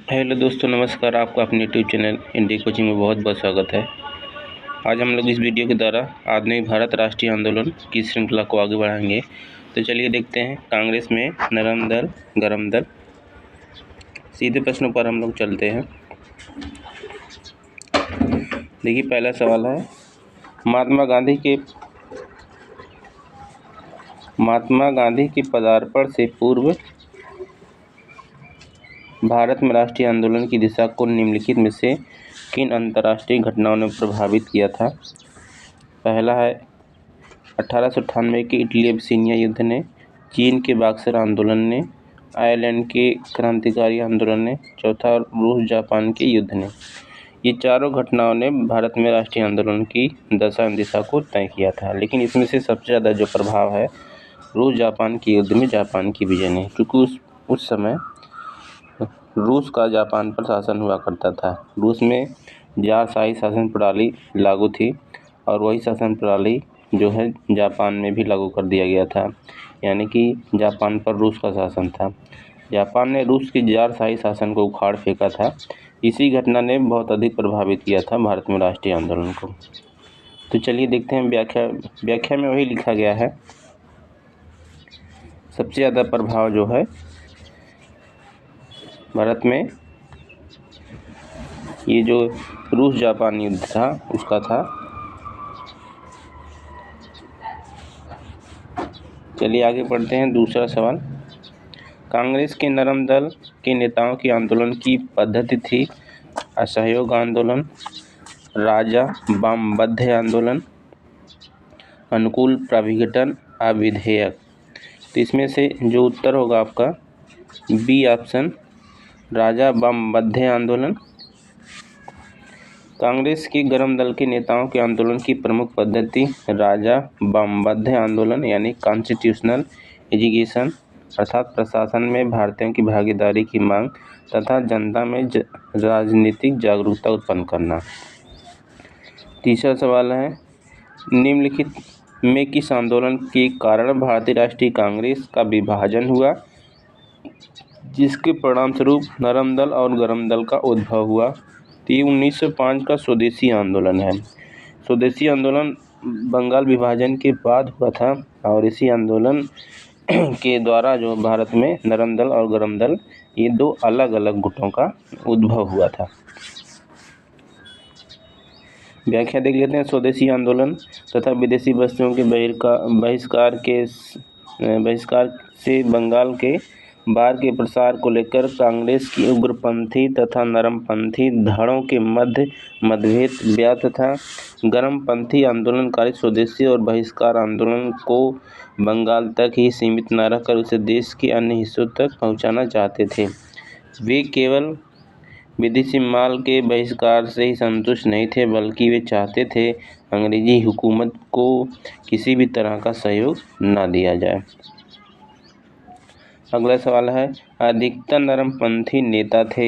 Hello दोस्तों, नमस्कार। आपका अपने यूट्यूब चैनल इंडिया कोचिंग में बहुत बहुत स्वागत है। आज हम लोग इस वीडियो के द्वारा आधुनिक भारत राष्ट्रीय आंदोलन की श्रृंखला को आगे बढ़ाएंगे। तो चलिए देखते हैं कांग्रेस में नरम दल गरम दल। सीधे प्रश्नों पर हम लोग चलते हैं। देखिए, पहला सवाल है, महात्मा गांधी के पदार्पण से पूर्व भारत में राष्ट्रीय आंदोलन की दिशा को निम्नलिखित में से किन अंतर्राष्ट्रीय घटनाओं ने प्रभावित किया था? पहला है 1898 के इटली अबिसिनिया युद्ध ने, चीन के बक्सर आंदोलन ने, आयरलैंड के क्रांतिकारी आंदोलन ने, चौथा रूस जापान के युद्ध ने। ये चारों घटनाओं ने भारत में राष्ट्रीय आंदोलन की दिशा को तय किया था, लेकिन इसमें से सबसे ज़्यादा जो प्रभाव है रूस जापान के युद्ध में जापान की विजय ने, क्योंकि उस समय रूस का जापान पर शासन हुआ करता था। रूस में जारशाही शासन प्रणाली लागू थी और वही शासन प्रणाली जो है जापान में भी लागू कर दिया गया था, यानी कि जापान पर रूस का शासन था। जापान ने रूस के जारशाही शासन को उखाड़ फेंका था। इसी घटना ने बहुत अधिक प्रभावित किया था भारत में राष्ट्रीय आंदोलन को। तो चलिए देखते हैं व्याख्या में वही लिखा गया है। सबसे ज़्यादा प्रभाव जो है भारत में ये जो रूस जापान युद्ध था उसका था। चलिए आगे बढ़ते हैं। दूसरा सवाल, कांग्रेस के नरम दल के नेताओं की आंदोलन की पद्धति थी असहयोग आंदोलन, राजा वामबद्ध आंदोलन, अनुकूल प्रविघटन, अविधेयक। तो इसमें से जो उत्तर होगा आपका बी ऑप्शन, राजा वामबद्ध आंदोलन। कांग्रेस के गरम दल के नेताओं के आंदोलन की प्रमुख पद्धति राजा वामबद्ध आंदोलन, यानी कॉन्स्टिट्यूशनल एजुकेशन, अर्थात प्रशासन में भारतीयों की भागीदारी की मांग तथा जनता में राजनीतिक जागरूकता उत्पन्न करना। तीसरा सवाल है, निम्नलिखित में किस आंदोलन के कारण भारतीय राष्ट्रीय कांग्रेस का विभाजन हुआ, जिसके परिणाम स्वरूप नरम दल और गरम दल का उद्भव हुआ? तो ये 1905 का स्वदेशी आंदोलन है। स्वदेशी आंदोलन बंगाल विभाजन के बाद हुआ था और इसी आंदोलन के द्वारा जो भारत में नरम दल और गरम दल ये दो अलग अलग गुटों का उद्भव हुआ था। व्याख्या देख लेते हैं। स्वदेशी आंदोलन तथा विदेशी वस्तुओं के बहिष्कार से बंगाल के बाढ़ के प्रसार को लेकर कांग्रेस की उग्रपंथी तथा नरमपंथी धड़ों के मध्य मतभेद व्याप्त था। गरमपंथी आंदोलनकारी स्वदेशी और बहिष्कार आंदोलन को बंगाल तक ही सीमित न रखकर उसे देश के अन्य हिस्सों तक पहुंचाना चाहते थे। वे केवल विदेशी माल के बहिष्कार से ही संतुष्ट नहीं थे, बल्कि वे चाहते थे अंग्रेजी हुकूमत को किसी भी तरह का सहयोग न दिया जाए। अगला सवाल है, अधिकतर नरमपंथी नेता थे,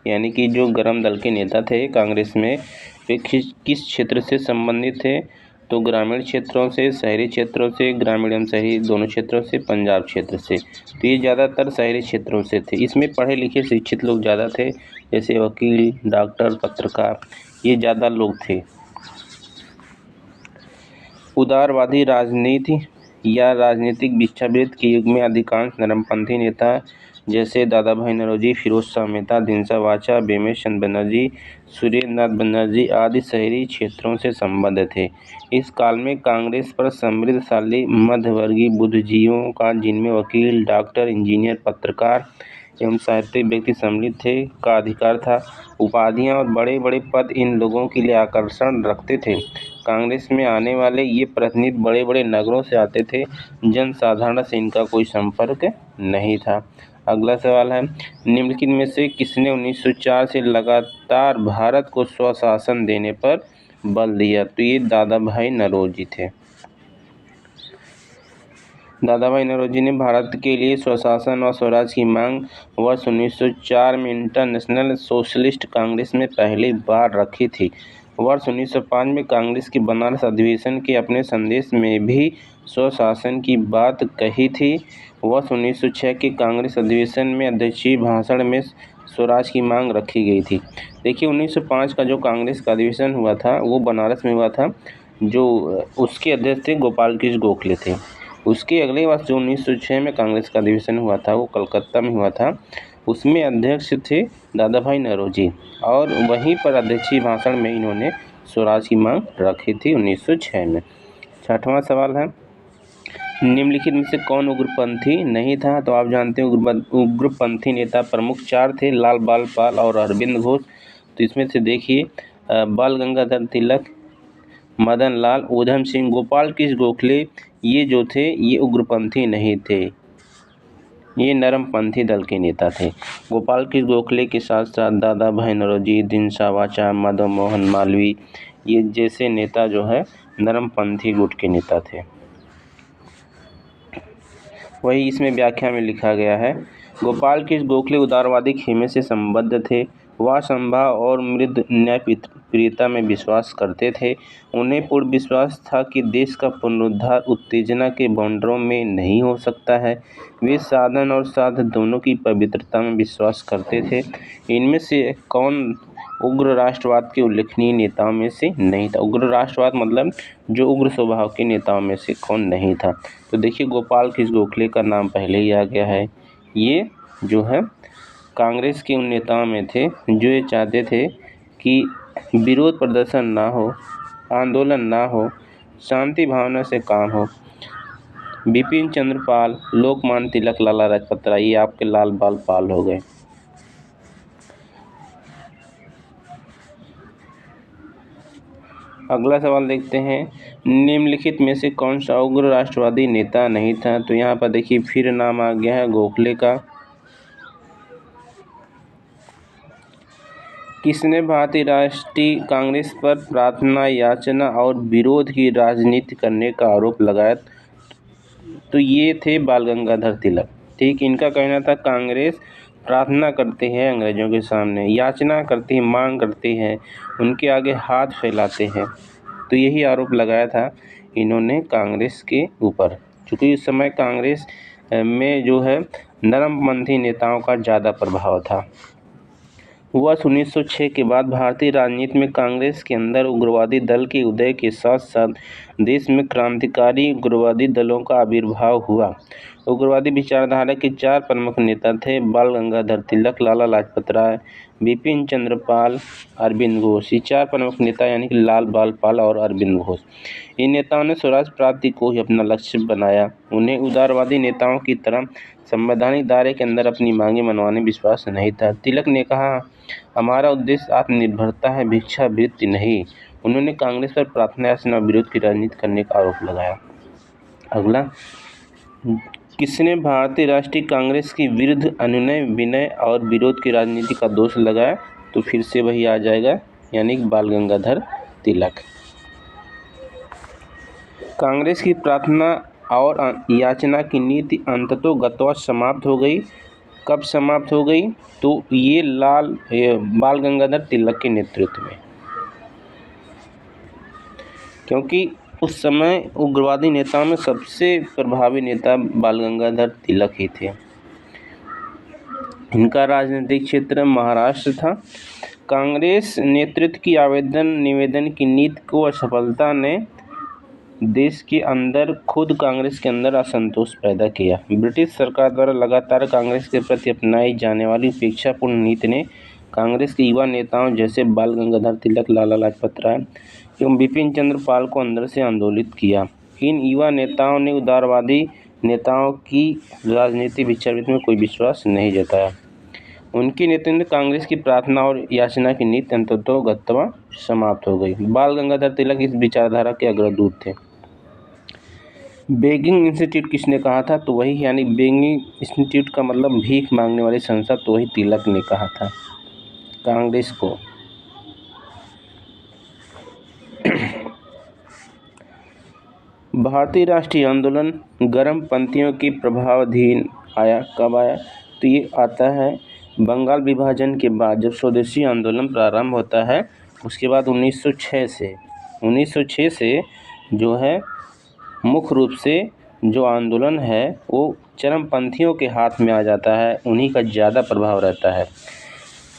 यानी कि जो गरम दल के नेता थे कांग्रेस में, वे किस क्षेत्र से संबंधित थे? तो ग्रामीण क्षेत्रों से, शहरी क्षेत्रों से, ग्रामीण एवं शहरी दोनों क्षेत्रों से, पंजाब क्षेत्र से। तो ये ज़्यादातर शहरी क्षेत्रों से थे। इसमें पढ़े लिखे शिक्षित लोग ज़्यादा थे, जैसे वकील, डॉक्टर, पत्रकार, ये ज़्यादा लोग थे। उदारवादी राजनीति या राजनीतिक भिक्षावृत्ति के युग में अधिकांश नरमपंथी नेता जैसे दादा भाई नौरोजी, फिरोज शाह मेहता, दिनसा वाचा, बेमेश चंद्र बनर्जी, सुरेंद्र नाथ बनर्जी आदि शहरी क्षेत्रों से संबद्ध थे। इस काल में कांग्रेस पर समृद्धशाली मध्यवर्गीय बुद्धिजीवियों का, जिनमें वकील, डॉक्टर, इंजीनियर, पत्रकार एवं साहित्यिक व्यक्ति सम्मिलित थे, का अधिकार था। उपाधियां और बड़े बड़े पद इन लोगों के लिए आकर्षण रखते थे। कांग्रेस में आने वाले ये प्रतिनिधि बड़े बड़े नगरों से आते थे, जनसाधारण से इनका कोई संपर्क नहीं था। अगला सवाल है, निम्नलिखित में से किसने 1904 से लगातार भारत को स्वशासन देने पर बल दिया? तो ये दादा भाई नौरोजी थे। दादा भाई नौरोजी ने भारत के लिए स्वशासन और स्वराज की मांग वर्ष 1904 में इंटरनेशनल सोशलिस्ट कांग्रेस में पहली बार रखी थी। वर्ष 1905 में कांग्रेस के बनारस अधिवेशन के अपने संदेश में भी स्वशासन की बात कही थी। वर्ष 1906 के कांग्रेस अधिवेशन में अध्यक्षीय भाषण में स्वराज की मांग रखी गई थी। देखिए 1905 का जो कांग्रेस का अधिवेशन हुआ था वो बनारस में हुआ था, जो उसके अध्यक्ष थे गोपाल कृष्ण गोखले थे। उसके अगले वर्ष जो 1906 में कांग्रेस का अधिवेशन हुआ था वो कलकत्ता में हुआ था, उसमें अध्यक्ष थे दादा भाई नौरोजी, और वहीं पर अध्यक्षीय भाषण में इन्होंने स्वराज की मांग रखी थी 1906 में। छठवां सवाल है, निम्नलिखित में से कौन उग्रपंथी नहीं था? तो आप जानते हैं उग्रपंथी नेता प्रमुख 4 थे, लाल बाल पाल और अरविंद घोष। तो इसमें से देखिए बाल गंगाधर तिलक, मदन लाल, ऊधम सिंह, गोपाल कृष्ण गोखले, ये जो थे ये उग्रपंथी नहीं थे, ये नरमपंथी दल के नेता थे। गोपाल कृष्ण गोखले के साथ साथ दादा भाई नौरोजी, दिनसा वाचा, मदन मोहन मालवीय, ये जैसे नेता जो है नरमपंथी गुट के नेता थे। वही इसमें व्याख्या में लिखा गया है, गोपाल कृष्ण गोखले उदारवादी खेमे से संबद्ध थे। वह समभाव और मृद न्यायप्रियता में विश्वास करते थे। उन्हें पूर्ण विश्वास था कि देश का पुनरुद्धार उत्तेजना के बाउंड्रों में नहीं हो सकता है। वे साधन और साध्य दोनों की पवित्रता में विश्वास करते थे। इनमें से कौन उग्र राष्ट्रवाद के उल्लेखनीय नेताओं में से नहीं था? उग्र राष्ट्रवाद मतलब जो उग्र स्वभाव के नेताओं में से कौन नहीं था? तो देखिए गोपाल कृष्ण गोखले का नाम पहले ही आ गया है। ये जो है कांग्रेस के उन नेताओं में थे जो ये चाहते थे कि विरोध प्रदर्शन ना हो, आंदोलन ना हो, शांति भावना से काम हो। बिपिन चंद्र पाल, लोकमान्य तिलक, लाला लाजपत राय, ये आपके लाल बाल पाल हो गए। अगला सवाल देखते हैं, निम्नलिखित में से कौन सा उग्र राष्ट्रवादी नेता नहीं था? तो यहाँ पर देखिए फिर नाम आ गया है गोखले का। किसने भारतीय राष्ट्रीय कांग्रेस पर प्रार्थना, याचना और विरोध की राजनीति करने का आरोप लगाया? तो ये थे बाल गंगाधर तिलक। ठीक, इनका कहना था कांग्रेस प्रार्थना करते हैं अंग्रेजों के सामने, याचना करती है, मांग करती है, उनके आगे हाथ फैलाते हैं। तो यही आरोप लगाया था इन्होंने कांग्रेस के ऊपर, क्योंकि उस समय कांग्रेस में जो है नरमपंथी नेताओं का ज़्यादा प्रभाव था। वर्ष 1906 के बाद भारतीय राजनीति में कांग्रेस के अंदर उग्रवादी दल के उदय के साथ साथ देश में क्रांतिकारी उग्रवादी दलों का आविर्भाव हुआ। उग्रवादी विचारधारा के 4 प्रमुख नेता थे, बाल गंगाधर तिलक, लाला लाजपत राय, बिपिन चंद्र पाल, अरविंद घोष। ये 4 प्रमुख नेता यानी कि लाल बाल पाल और अरविंद घोष। इन नेताओं ने स्वराज प्राप्ति को ही अपना लक्ष्य बनाया। उन्हें उदारवादी नेताओं की तरह संवैधानिक दायरे के अंदर अपनी मांगें मनवाने विश्वास नहीं था। तिलक ने कहा, हमारा उद्देश्य आत्मनिर्भरता है, भिक्षावृत्ति नहीं। उन्होंने कांग्रेस पर प्रार्थना, याचना और विरोध की राजनीति करने का आरोप लगाया। अगला, किसने भारतीय राष्ट्रीय कांग्रेस के विरुद्ध अनुनय, विनय और विरोध की राजनीति का दोष लगाया? तो फिर से वही आ जाएगा, यानी बाल गंगाधर तिलक। कांग्रेस की प्रार्थना और याचना की नीति अंततोगत्वा समाप्त हो गई। कब समाप्त हो गई? तो ये बाल गंगाधर तिलक के नेतृत्व में, क्योंकि उस समय उग्रवादी नेताओं में सबसे प्रभावी नेता बाल गंगाधर तिलक ही थे। इनका राजनीतिक क्षेत्र महाराष्ट्र था। कांग्रेस नेतृत्व की आवेदन निवेदन की नीति को असफलता ने देश के अंदर, खुद कांग्रेस के अंदर असंतोष पैदा किया। ब्रिटिश सरकार द्वारा लगातार कांग्रेस के प्रति अपनाई जाने वाली उपेक्षापूर्ण नीति ने कांग्रेस के युवा नेताओं जैसे बाल गंगाधर तिलक, लाला लाजपत राय एवं बिपिन चंद्र पाल को अंदर से आंदोलित किया। इन युवा नेताओं ने उदारवादी नेताओं की राजनीतिक विचारवृत्ति में कोई विश्वास नहीं जताया। उनके नेतृत्व में कांग्रेस की प्रार्थना और याचना की नीति अंततोगत्वा समाप्त हो गई। बाल गंगाधर तिलक इस विचारधारा के अग्रदूत थे। बेगिंग इंस्टीट्यूट किसने कहा था? तो वही, यानी बेगिंग इंस्टीट्यूट का मतलब भीख मांगने वाली संस्था, तो वही तिलक ने कहा था कांग्रेस को। भारतीय राष्ट्रीय आंदोलन गर्मपंथियों के प्रभावाधीन आया। कब आया? तो ये आता है बंगाल विभाजन के बाद, जब स्वदेशी आंदोलन प्रारंभ होता है उसके बाद 1906 से जो है मुख्य रूप से जो आंदोलन है वो चरमपंथियों के हाथ में आ जाता है, उन्हीं का ज़्यादा प्रभाव रहता है।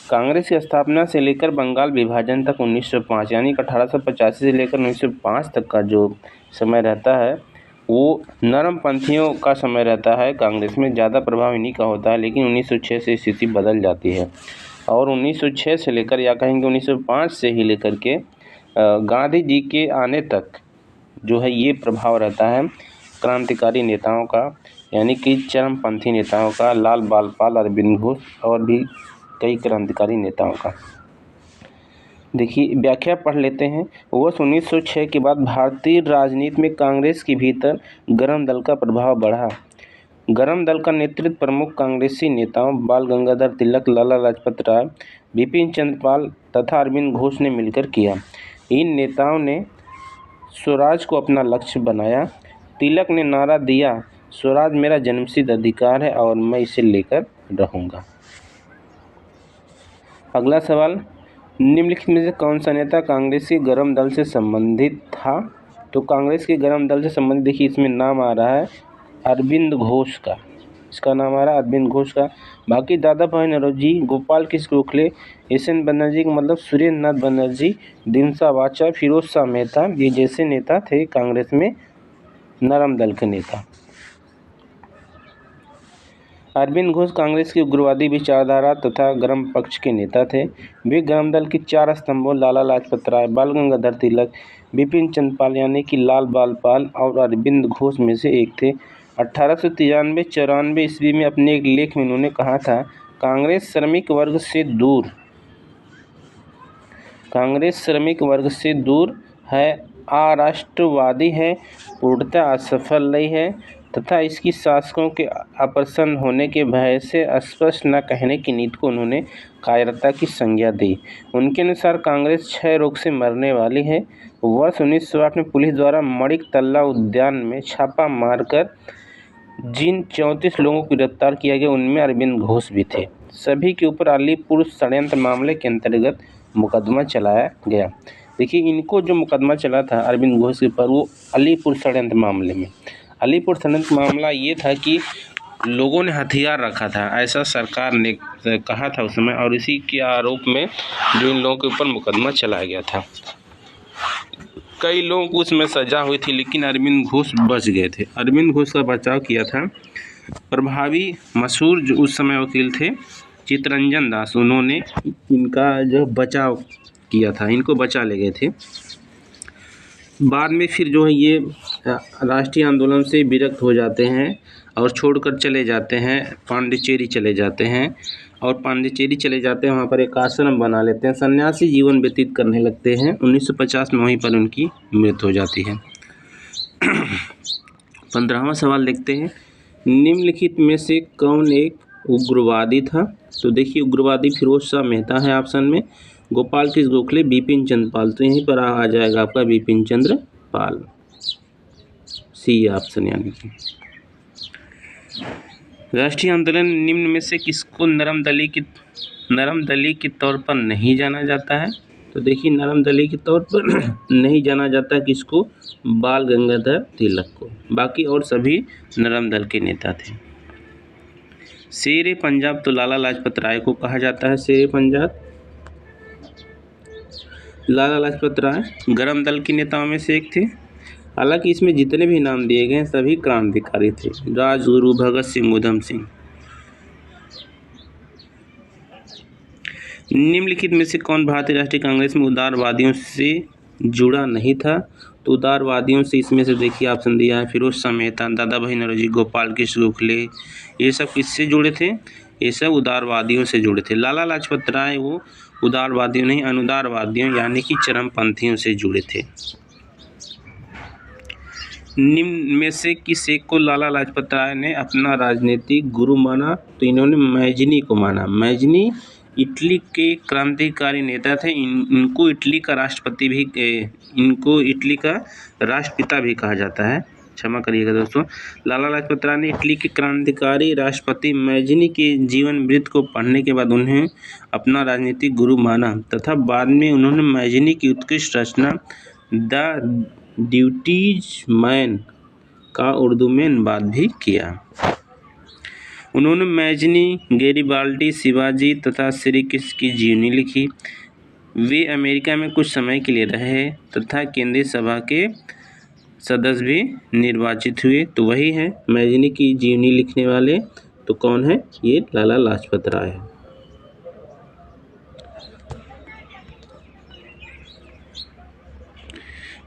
कांग्रेस की स्थापना से लेकर बंगाल विभाजन तक 1905 यानी कि 1885 से लेकर 1905 तक का जो समय रहता है वो नरम पंथियों का समय रहता है। कांग्रेस में ज़्यादा प्रभाव इन्हीं का होता है, लेकिन 1906 से स्थिति बदल जाती है और 1906 से लेकर या कहेंगे 1905 से ही लेकर के गांधी जी के आने तक जो है ये प्रभाव रहता है क्रांतिकारी नेताओं का, यानी कि चरमपंथी नेताओं का, लाल बाल अरविंद घोष और भी कई क्रांतिकारी नेताओं का। देखिए व्याख्या पढ़ लेते हैं। वर्ष 1906 के बाद भारतीय राजनीति में कांग्रेस के भीतर गरम दल का प्रभाव बढ़ा। गरम दल का नेतृत्व प्रमुख कांग्रेसी नेताओं बाल गंगाधर तिलक, लाला लाजपत राय, बिपिन चंद्र पाल तथा अरविंद घोष ने मिलकर किया। इन नेताओं ने स्वराज को अपना लक्ष्य बनाया। तिलक ने नारा दिया, स्वराज मेरा जन्मसिद्ध अधिकार है और मैं इसे लेकर रहूँगा। अगला सवाल, निम्नलिखित में से कौन सा नेता कांग्रेस के गरम दल से संबंधित था? तो कांग्रेस के गरम दल से संबंधित देखिए इसमें नाम आ रहा है अरविंद घोष का, इसका नाम आ रहा है अरविंद घोष का। बाकी दादा भाई नौरोजी, गोपाल कृष्ण गोखले, एस.एन. बनर्जी मतलब सुरेंद्र नाथ बनर्जी, दिनसा वाचा, फिरोज शाह मेहता, ये जैसे नेता थे कांग्रेस में नरम दल के नेता। अरविंद घोष कांग्रेस की उग्रवादी विचारधारा तथा गरम पक्ष के नेता थे। वे गरम दल के 4 स्तंभों लाला लाजपत राय, बाल गंगाधर तिलक, बिपिन चंद्र पाल यानी कि लाल बाल पाल और अरविंद घोष में से एक थे। 1893-94 ईस्वी में अपने एक लेख में उन्होंने कहा था, कांग्रेस श्रमिक वर्ग से दूर है, अराष्ट्रवादी है, पूर्णतः असफल रही है तथा इसकी शासकों के अप्रसन्न होने के भय से स्पष्ट न कहने की नीति को उन्होंने कायरता की संज्ञा दी। उनके अनुसार कांग्रेस क्षय रोग से मरने वाली है। वर्ष 1908 में पुलिस द्वारा मणिक तल्ला उद्यान में छापा मारकर जिन 34 लोगों को गिरफ्तार किया गया उनमें अरविंद घोष भी थे। सभी के ऊपर अलीपुर षड्यंत्र मामले के अंतर्गत मुकदमा चलाया गया। देखिए इनको जो मुकदमा चला था अरविंद घोष के ऊपर वो अलीपुर षड्यंत्र मामले में। अलीपुर षड्यंत्र मामला ये था कि लोगों ने हथियार रखा था, ऐसा सरकार ने कहा था उस समय, और इसी के आरोप में जो इन लोगों के ऊपर मुकदमा चलाया गया था। कई लोगों को उसमें सजा हुई थी, लेकिन अरविंद घोष बच गए थे। अरविंद घोष का बचाव किया था प्रभावी मशहूर जो उस समय वकील थे चित्तरंजन दास, उन्होंने इनका जो बचाव किया था, इनको बचा ले गए थे। बाद में फिर जो है ये राष्ट्रीय आंदोलन से विरक्त हो जाते हैं और छोड़कर चले जाते हैं, पांडिचेरी चले जाते हैं और पांडिचेरी चले जाते हैं, वहाँ पर एक आश्रम बना लेते हैं, सन्यासी जीवन व्यतीत करने लगते हैं। 1950 में वहीं पर उनकी मृत्यु हो जाती है। 15वां सवाल देखते हैं, निम्नलिखित में से कौन एक उग्रवादी था? तो देखिए उग्रवादी फिरोज शाह मेहता है ऑप्शन में, गोपाल कृष्ण गोखले, बिपिन चंद्र पाल, तो यहीं पर आ जाएगा आपका बिपिन चंद्र पाल, सी ऑप्शन। यानी कि राष्ट्रीय आंदोलन निम्न में से किसको नरम दली के तौर पर नहीं जाना जाता है? तो देखिए नरम दली के तौर पर नहीं जाना जाता किसको? बाल गंगाधर तिलक को, बाकी और सभी नरम दल के नेता थे। शेर पंजाब तो लाला लाजपत राय को कहा जाता है। शेर पंजाब लाला लाजपत राय गरम दल के नेताओं में से एक थे। हालांकि इसमें जितने भी नाम दिए गए हैं सभी क्रांतिकारी थे, राजगुरु, भगत सिंह, उधम सिंह। निम्नलिखित में से कौन भारतीय राष्ट्रीय कांग्रेस में उदारवादियों से जुड़ा नहीं था? तो उदारवादियों से इसमें से देखिए ऑप्शन दिया है फिरोज शाह मेहता, दादा भाई नौरोजी, गोपाल कृष्ण गोखले, ये सब किससे जुड़े थे? ये सब उदारवादियों से जुड़े थे। लाला लाजपत राय वो उदारवादियों नहीं, अनुदारवादियों यानी कि चरमपंथियों से जुड़े थे। निम्न में से किस एक को लाला लाजपत राय ने अपना राजनीतिक गुरु माना? तो इन्होंने मैजनी को माना। मैजनी इटली के क्रांतिकारी नेता थे। इनको इटली का राष्ट्रपिता भी कहा जाता है, क्षमा करिएगा दोस्तों। लाला लाजपत राय ने इटली के क्रांतिकारी राष्ट्रपति मैजनी के जीवन वृत्त को पढ़ने के बाद उन्हें अपना राजनीतिक गुरु माना तथा बाद में उन्होंने मैजनी की उत्कृष्ट रचना द ड्यूटीज मैन का उर्दू में अनुवाद भी किया। उन्होंने मैजनी, गैरिबाल्डी, शिवाजी तथा श्री कृष्ण की जीवनी लिखी। वे अमेरिका में कुछ समय के लिए रहे तथा केंद्रीय सभा के सदस्य भी निर्वाचित हुए। तो वही है मैजनी की जीवनी लिखने वाले। तो कौन है? ये लाला लाजपत राय है।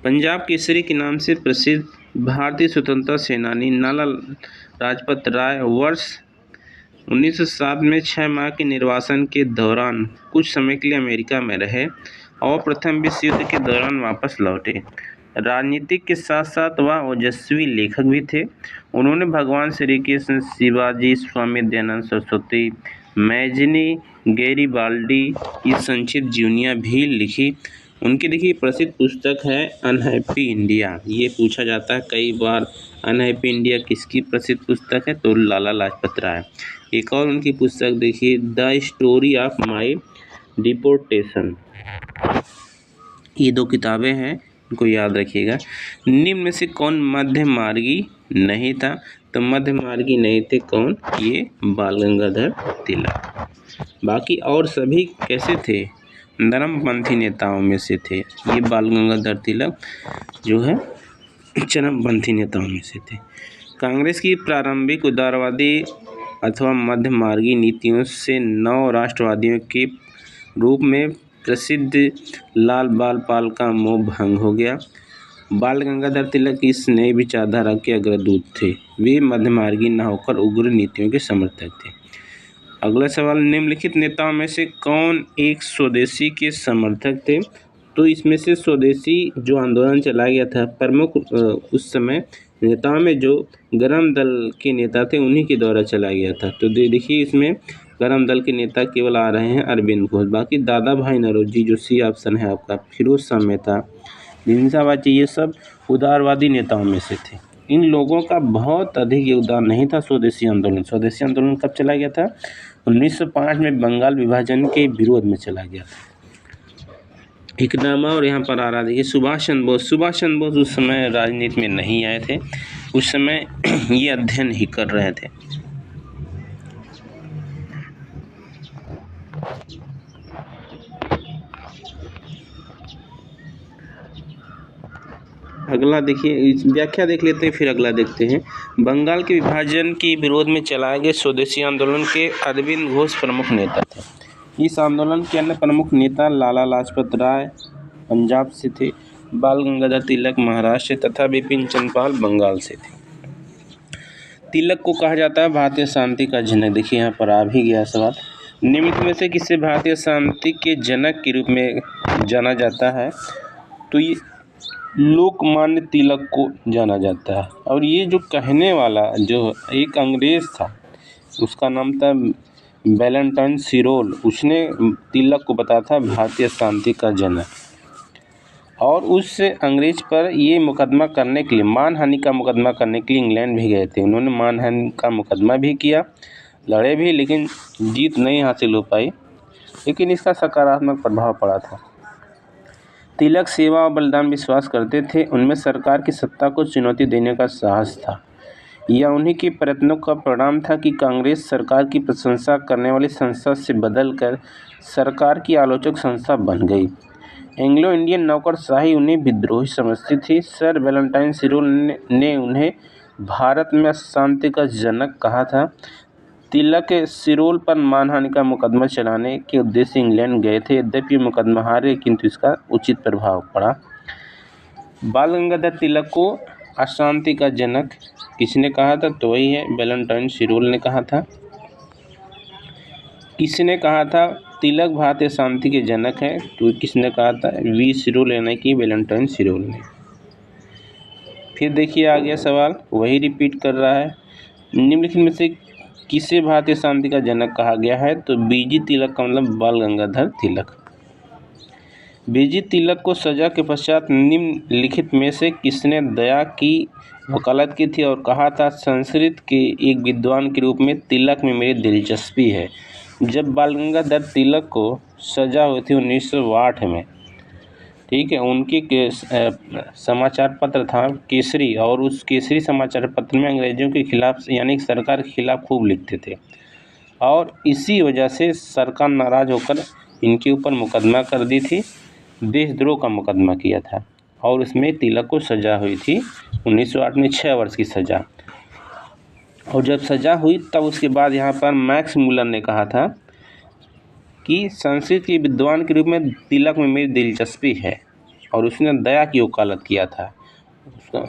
पंजाब केसरी के नाम से प्रसिद्ध भारतीय स्वतंत्रता सेनानी लाला लाजपत राय वर्ष 1907 में 6 माह के निर्वासन के दौरान कुछ समय के लिए अमेरिका में रहे और प्रथम विश्व युद्ध के दौरान वापस लौटे। राजनीतिक के साथ साथ वह ओजस्वी लेखक भी थे। उन्होंने भगवान श्री कृष्ण, शिवाजी, स्वामी दयानंद सरस्वती, मैजनी, गैरिबाल्डी की संक्षिप्त जीवनियाँ भी लिखी। उनकी देखिए प्रसिद्ध पुस्तक है अनहैप्पी इंडिया। ये पूछा जाता है कई बार, अनहैप्पी इंडिया किसकी प्रसिद्ध पुस्तक है? तो लाला लाजपत राय। एक और उनकी पुस्तक देखिए the story of my deportation. ये 2 किताबें हैं, इनको याद रखिएगा। निम्न में से कौन मध्य मार्गी नहीं था? तो मध्य मार्गी नहीं थे कौन? ये बाल गंगाधर तिलक। बाकी और सभी कैसे थे? चरमपंथी नेताओं में से थे। ये बाल गंगाधर तिलक जो है चरमपंथी नेताओं में से थे। कांग्रेस की प्रारंभिक उदारवादी अथवा मध्य मार्गी नीतियों से नव राष्ट्रवादियों के रूप में प्रसिद्ध लाल बाल पाल का मोह भंग हो गया। बाल गंगाधर तिलक इस नई विचारधारा के अग्रदूत थे। वे मध्यमार्गी न होकर उग्र नीतियों के समर्थक थे। अगला सवाल, निम्नलिखित नेताओं में से कौन एक स्वदेशी के समर्थक थे? तो इसमें से स्वदेशी जो आंदोलन चला गया था, प्रमुख उस समय नेताओं में जो गरम दल के नेता थे उन्हीं के द्वारा चला गया था। तो देखिए इसमें गरम दल के नेता केवल आ रहे हैं अरविंद घोष। बाकी दादा भाई नौरोजी जो सी ऑप्शन है आपका, फिरोज शाह मेहता, जिनसाबाजी, ये सब उदारवादी नेताओं में से थे। इन लोगों का बहुत अधिक योगदान नहीं था स्वदेशी आंदोलन। स्वदेशी आंदोलन कब चला गया था? 1905 में बंगाल विभाजन के विरोध में चला गया था। एक नाम और यहाँ पर आ रहा देखिए सुभाष चंद्र बोस। सुभाष चंद्र बोस उस समय राजनीति में नहीं आए थे, उस समय ये अध्ययन ही कर रहे थे। अगला देखिए व्याख्या देख लेते हैं, फिर अगला देखते हैं। बंगाल के विभाजन के विरोध में चलाए गए स्वदेशी आंदोलन के अरविंद घोष प्रमुख नेता थे। इस आंदोलन के अन्य प्रमुख नेता लाला लाजपत राय पंजाब से थे, बाल गंगाधर तिलक महाराष्ट्र तथा बिपिन चंद्र पाल बंगाल से थे। तिलक को कहा जाता है भारतीय शांति का जनक। देखिए यहाँ पर आ भी गया सवाल, निम्न में से किसे भारतीय शांति के जनक के रूप में जाना जाता है? तो ये लोकमान्य तिलक को जाना जाता है। और ये जो कहने वाला जो एक अंग्रेज था, उसका नाम था वैलेंटाइन सिरोल, उसने तिलक को बताया था भारतीय शांति का जनक। और उस अंग्रेज पर ये मुकदमा करने के लिए, मानहानि का मुकदमा करने के लिए इंग्लैंड भी गए थे। उन्होंने मानहानि का मुकदमा भी किया, लड़े भी, लेकिन जीत नहीं हासिल हो पाई, लेकिन इसका सकारात्मक प्रभाव पड़ा था। तिलक सेवा और बलिदान विश्वास करते थे। उनमें सरकार की सत्ता को चुनौती देने का साहस था। यह उन्हीं के प्रयत्नों का परिणाम था कि कांग्रेस सरकार की प्रशंसा करने वाली संस्था से बदलकर सरकार की आलोचक संस्था बन गई। एंग्लो इंडियन नौकरशाही उन्हें विद्रोही समझती थी। सर वैलेंटाइन सिरोल ने उन्हें भारत में शांति का जनक कहा था। तिलक सिरोल पर मानहानि का मुकदमा चलाने के उद्देश्य से इंग्लैंड गए थे, यद्यपि मुकदमा हार गए, किंतु इसका उचित प्रभाव पड़ा। बाल गंगाधर तिलक को अशांति का जनक किसने कहा था? तो वही है वैलेंटाइन सिरोल ने कहा था। किसने कहा था तिलक भारतीय शांति के जनक है? तो किसने कहा था? वी सिरोल, यानी कि वैलेंटाइन सिरोल ने। फिर देखिए आ गया सवाल, वही रिपीट कर रहा है। निम्नलिखित में से किसे भारतीय शांति का जनक कहा गया है? तो बीजी तिलक का मतलब बाल गंगाधर तिलक। बीजी तिलक को सजा के पश्चात निम्नलिखित में से किसने दया की वकालत की थी और कहा था संस्कृत के एक विद्वान के रूप में तिलक में मेरी दिलचस्पी है? जब बाल गंगाधर तिलक को सजा हुई थी 1908 में, ठीक है। उनके समाचार पत्र था केसरी, और उस केसरी समाचार पत्र में अंग्रेजों के खिलाफ यानी सरकार के खिलाफ खूब लिखते थे, और इसी वजह से सरकार नाराज होकर इनके ऊपर मुकदमा कर दी थी, देशद्रोह का मुकदमा किया था, और उसमें तिलक को सजा हुई थी 1908 में 6 वर्ष की सजा। और जब सजा हुई तब उसके बाद यहाँ पर मैक्स मुलर ने कहा था कि संस्कृत के विद्वान के रूप में तिलक में मेरी दिलचस्पी है, और उसने दया की वकालत किया था उसका।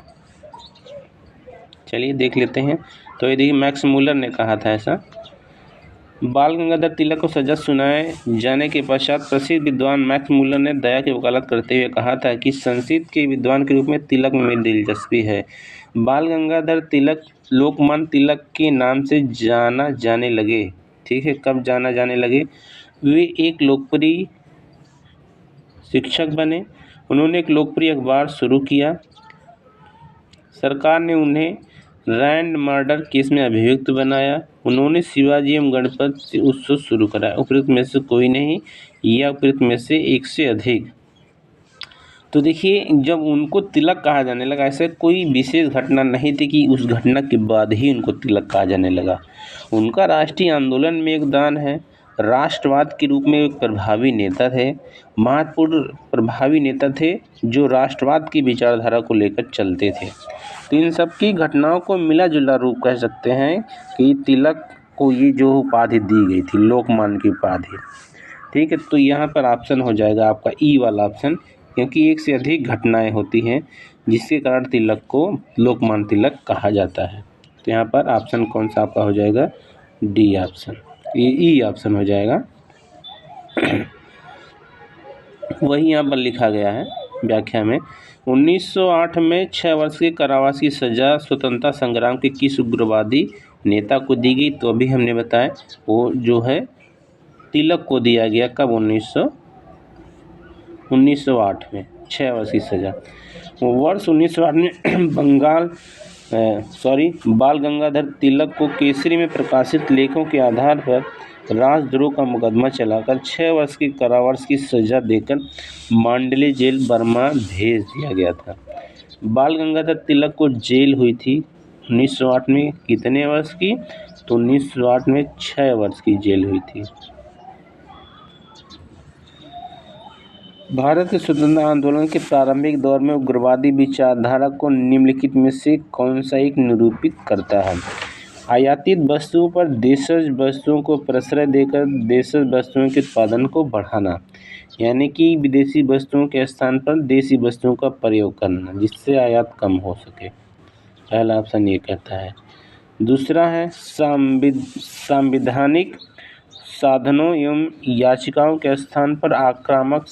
चलिए देख लेते हैं। तो ये देखिए मैक्स मुलर ने कहा था ऐसा। बाल गंगाधर तिलक को सजा सुनाए जाने के पश्चात प्रसिद्ध विद्वान मैक्स मुलर ने दया की वकालत करते हुए कहा था कि संस्कृत के विद्वान के रूप में तिलक में मेरी दिलचस्पी है। बाल गंगाधर तिलक लोकमान्य तिलक के नाम से जाना जाने लगे। ठीक है, कब जाना जाने लगे? वे एक लोकप्रिय शिक्षक बने। उन्होंने एक लोकप्रिय अखबार शुरू किया। सरकार ने उन्हें रैंड मर्डर केस में अभियुक्त बनाया। उन्होंने शिवाजी एवं गणपति उत्सव शुरू कराया। उपयुक्त में से कोई नहीं या उपयुक्त में से एक से अधिक। तो देखिए, जब उनको तिलक कहा जाने लगा, ऐसे कोई विशेष घटना नहीं थी कि उस घटना के बाद ही उनको तिलक कहा जाने लगा। उनका राष्ट्रीय आंदोलन में योगदान है। राष्ट्रवाद के रूप में एक प्रभावी नेता थे, महत्वपूर्ण प्रभावी नेता थे जो राष्ट्रवाद की विचारधारा को लेकर चलते थे। तो इन सब की घटनाओं को मिला जुला रूप कह सकते हैं कि तिलक को ये जो उपाधि दी गई थी, लोकमान्य की उपाधि। ठीक है, तो यहाँ पर ऑप्शन हो जाएगा आपका ई वाला ऑप्शन, क्योंकि एक से अधिक घटनाएं होती हैं जिसके कारण तिलक को लोकमान्य तिलक कहा जाता है। तो यहाँ पर ऑप्शन कौन सा आपका हो जाएगा? डी ऑप्शन, ये ई ऑप्शन हो जाएगा। वही यहाँ पर लिखा गया है व्याख्या में। 1908 में 6 वर्ष के कारावास की सजा स्वतंत्रता संग्राम के किस उग्रवादी नेता को दी गई? तो अभी हमने बताया वो जो है तिलक को दिया गया। कब? 1908 में 6 वर्ष की सजा। वर्ष 1908 में बाल गंगाधर तिलक को केसरी में प्रकाशित लेखों के आधार पर राजद्रोह का मुकदमा चलाकर 6 वर्ष की कारावास की सजा देकर मांडले जेल बर्मा भेज दिया गया था। बाल गंगाधर तिलक को जेल हुई थी 1908 में कितने वर्ष की? तो 1908 में 6 वर्ष की जेल हुई थी। भारत के स्वतंत्रता आंदोलन के प्रारंभिक दौर में उग्रवादी विचारधारा को निम्नलिखित में से कौन सा एक निरूपित करता है? आयातित वस्तुओं पर देशज वस्तुओं को प्रश्रय देकर देशज वस्तुओं के उत्पादन को बढ़ाना, यानी कि विदेशी वस्तुओं के स्थान पर देसी वस्तुओं का प्रयोग करना जिससे आयात कम हो सके। पहला ऑप्शन ये कहता है। दूसरा है संवैधानिक साधनों एवं याचिकाओं के स्थान पर आक्रामक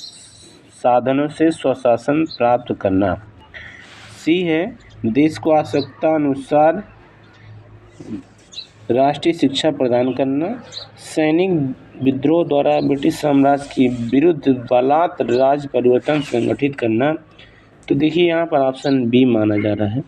साधनों से स्वशासन प्राप्त करना। सी है देश को आवश्यकता अनुसार राष्ट्रीय शिक्षा प्रदान करना। सैनिक विद्रोह द्वारा ब्रिटिश साम्राज्य के विरुद्ध बलात् राज्य परिवर्तन संगठित करना। तो देखिए यहाँ पर ऑप्शन बी माना जा रहा है।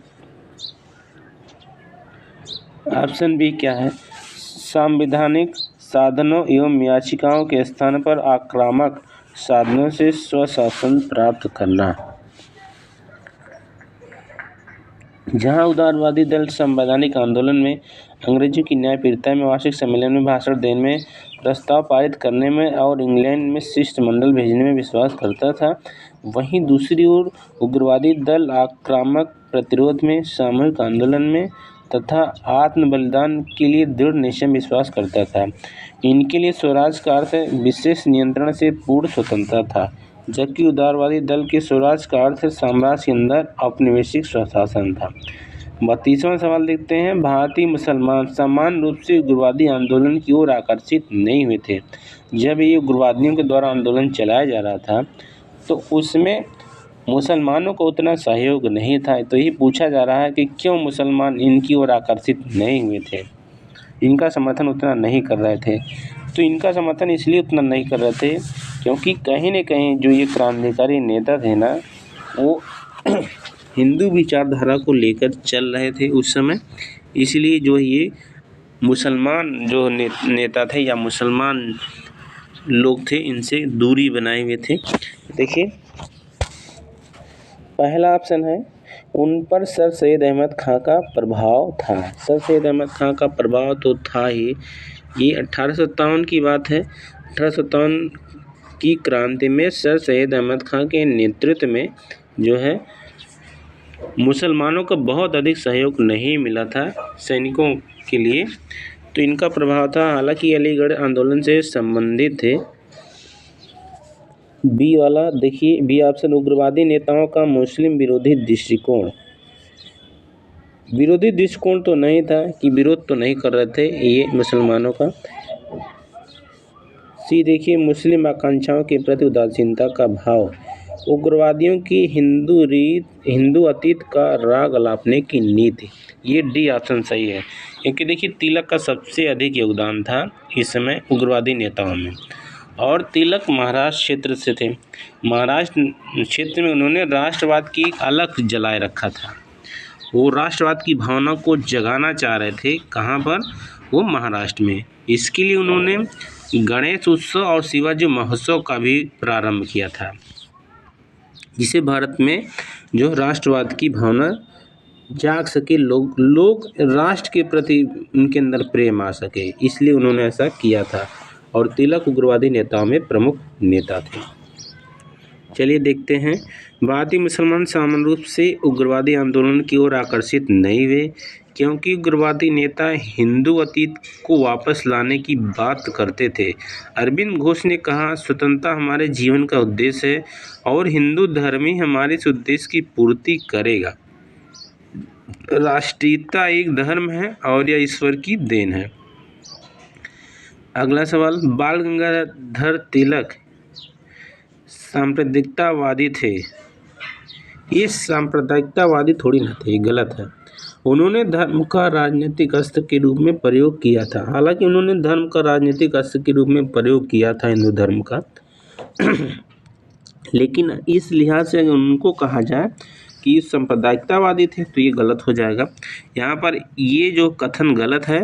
ऑप्शन बी क्या है? संवैधानिक साधनों एवं याचिकाओं के स्थान पर आक्रामक साधनों से स्वशासन प्राप्त करना। जहां उदारवादी दल संवैधानिक आंदोलन में अंग्रेजों की न्यायप्रियता में वार्षिक सम्मेलन में भाषण देने में, प्रस्ताव पारित करने में और इंग्लैंड में शिष्टमंडल भेजने में विश्वास करता था, वहीं दूसरी ओर उग्रवादी दल आक्रामक प्रतिरोध में, सामूहिक आंदोलन में तथा आत्म बलिदान के लिए दृढ़ निश्चय में विश्वास करता था। इनके लिए स्वराज का अर्थ विशेष नियंत्रण से पूर्ण स्वतंत्रता था, जबकि उदारवादी दल के स्वराज का अर्थ साम्राज्य के अंदर औपनिवेशिक स्वशासन था। 32वां सवाल देखते हैं। भारतीय मुसलमान समान रूप से उग्रवादी आंदोलन की ओर आकर्षित नहीं हुए थे। जब ये उग्रवादियों के द्वारा आंदोलन चलाया जा रहा था तो उसमें मुसलमानों को उतना सहयोग नहीं था। तो ये पूछा जा रहा है कि क्यों मुसलमान इनकी ओर आकर्षित नहीं हुए थे, इनका समर्थन उतना नहीं कर रहे थे। तो इनका समर्थन इसलिए उतना नहीं कर रहे थे क्योंकि कहीं न कहीं जो ये क्रांतिकारी नेता थे ना, वो हिंदू विचारधारा को लेकर चल रहे थे उस समय। इसलिए जो ये मुसलमान जो नेता थे या मुसलमान लोग थे, इनसे दूरी बनाए हुए थे। देखिए पहला ऑप्शन है उन पर सर सैयद अहमद खां का प्रभाव था। सर सैयद अहमद खां का प्रभाव तो था ही। ये 1857 की बात है। 1857 की क्रांति में सर सैयद अहमद खां के नेतृत्व में जो है मुसलमानों को बहुत अधिक सहयोग नहीं मिला था सैनिकों के लिए, तो इनका प्रभाव था। हालांकि अलीगढ़ आंदोलन से संबंधित थे। बी वाला देखिए, बी ऑप्शन उग्रवादी नेताओं का मुस्लिम विरोधी दृष्टिकोण। विरोधी दृष्टिकोण तो नहीं था कि विरोध तो नहीं कर रहे थे ये मुसलमानों का। सी देखिए, मुस्लिम आकांक्षाओं के प्रति उदासीनता का भाव। उग्रवादियों की हिंदू अतीत का राग अलापने की नीति। ये डी ऑप्शन सही है, क्योंकि देखिए तिलक का सबसे अधिक योगदान था इस समय उग्रवादी नेताओं में। और तिलक महाराष्ट्र क्षेत्र से थे। महाराष्ट्र क्षेत्र में उन्होंने राष्ट्रवाद की एक अलग जलाए रखा था। वो राष्ट्रवाद की भावना को जगाना चाह रहे थे। कहाँ पर? वो महाराष्ट्र में। इसके लिए उन्होंने गणेश उत्सव और शिवाजी महोत्सव का भी प्रारंभ किया था, जिसे भारत में जो राष्ट्रवाद की भावना जाग सके, लोग राष्ट्र के प्रति उनके अंदर प्रेम आ सके, इसलिए उन्होंने ऐसा किया था। और तिलक उग्रवादी नेताओं में प्रमुख नेता थे। चलिए देखते हैं। भारतीय मुसलमान सामान्य रूप से उग्रवादी आंदोलन की ओर आकर्षित नहीं हुए, क्योंकि उग्रवादी नेता हिंदू अतीत को वापस लाने की बात करते थे। अरविंद घोष ने कहा, स्वतंत्रता हमारे जीवन का उद्देश्य है और हिंदू धर्म ही हमारे इस उद्देश्य की पूर्ति करेगा। राष्ट्रीयता एक धर्म है और यह ईश्वर की देन है। अगला सवाल, बाल गंगाधर तिलक सांप्रदायिकतावादी थे। ये सांप्रदायिकतावादी थोड़ी ना थे, गलत है। उन्होंने धर्म का राजनीतिक अस्त्र के रूप में प्रयोग किया था। हालांकि उन्होंने धर्म का राजनीतिक अस्त्र के रूप में प्रयोग किया था हिंदू धर्म का लेकिन इस लिहाज से अगर उनको कहा जाए कि सांप्रदायिकतावादी थे तो ये गलत हो जाएगा। यहाँ पर ये जो कथन गलत है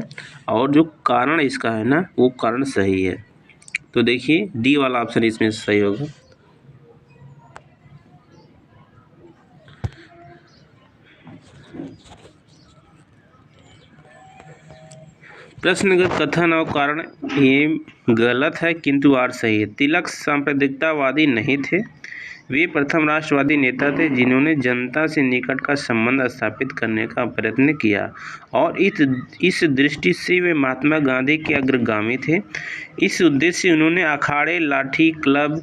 और जो कारण इसका है ना, वो कारण सही है। तो देखिए डी वाला ऑप्शन इसमें सही होगा। प्रश्नगत कथन और कारण ये गलत है, किंतु आर सही है। तिलक सांप्रदायिकतावादी नहीं थे। वे प्रथम राष्ट्रवादी नेता थे जिन्होंने जनता से निकट का संबंध स्थापित करने का प्रयत्न किया और इस दृष्टि से वे महात्मा गांधी के अग्रगामी थे। इस उद्देश्य से उन्होंने अखाड़े, लाठी, क्लब,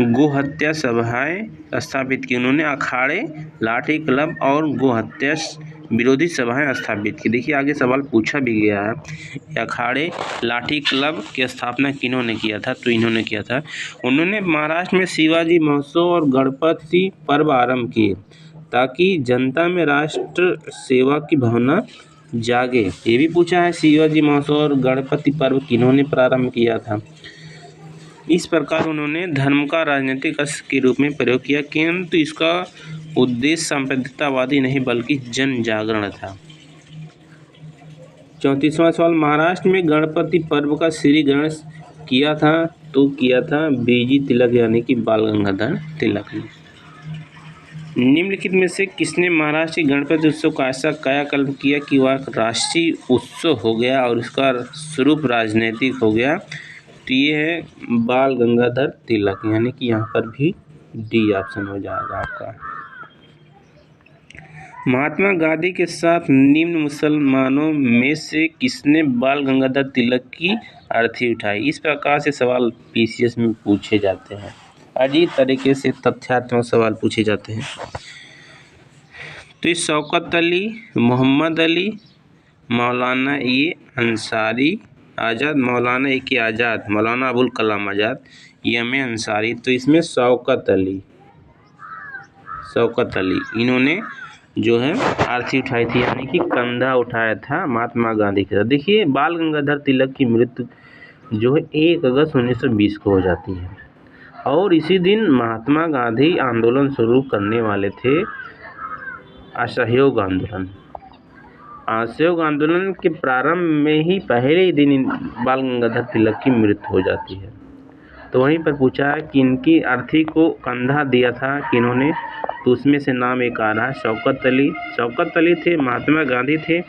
गोहत्या सभाएं स्थापित की। उन्होंने अखाड़े, लाठी, क्लब और गोहत्या विरोधी सभाएं स्थापित की। देखिए आगे सवाल पूछा भी गया है, अखाड़े, लाठी, क्लब की स्थापना किन्होंने किया था? तो इन्होंने किया था। उन्होंने महाराष्ट्र में शिवाजी महोत्सव और गणपति पर्व आरंभ किए ताकि जनता में राष्ट्र सेवा की भावना जागे। ये भी पूछा है, शिवाजी महोत्सव और गणपति पर्व किन्होंने प्रारंभ किया था? इस प्रकार उन्होंने धर्म का राजनीतिक अस्त्र के रूप में प्रयोग किया, किंतु इसका उद्देश्य सांप्रदायिकतावादी नहीं बल्कि जन जागरण था। 34वां सवाल, महाराष्ट्र में गणपति पर्व का श्री गणेश किया था? तो किया था बीजी तिलक यानी कि बाल गंगाधर तिलक ने। निम्नलिखित में से किसने महाराष्ट्र के गणपति उत्सव का ऐसा कायाकल्प किया कि वह राष्ट्रीय उत्सव हो गया और उसका स्वरूप राजनीतिक हो गया? तो ये है बाल गंगाधर तिलक, यानी कि यहाँ पर भी डी ऑप्शन हो जाएगा आपका। महात्मा गांधी के साथ निम्न मुसलमानों में से किसने बाल गंगाधर तिलक की अर्थी उठाई? इस प्रकार से सवाल पीसीएस में पूछे जाते हैं। अजीब तरीके से तथ्यात्मक सवाल पूछे जाते हैं। तो शौकत अली, मोहम्मद अली, मौलाना ये अंसारी आज़ाद, मौलाना एक आज़ाद, मौलाना अबुल कलाम आज़ाद, यम अंसारी। तो इसमें शौकत अली इन्होंने जो है आरती उठाई थी, यानी कि कंधा उठाया था महात्मा गांधी के साथ। देखिए बाल गंगाधर तिलक की मृत्यु जो है 1 अगस्त 1920 को हो जाती है और इसी दिन महात्मा गांधी आंदोलन शुरू करने वाले थे, असहयोग आंदोलन। असहयोग आंदोलन के प्रारंभ में ही पहले ही दिन बाल गंगाधर तिलक की मृत्यु हो जाती है। तो वहीं पर पूछा है कि इनकी अर्थी को कंधा दिया था किन्होंने? तो उसमें से नाम एक आ रहा है शौकत अली थे, महात्मा गांधी थे,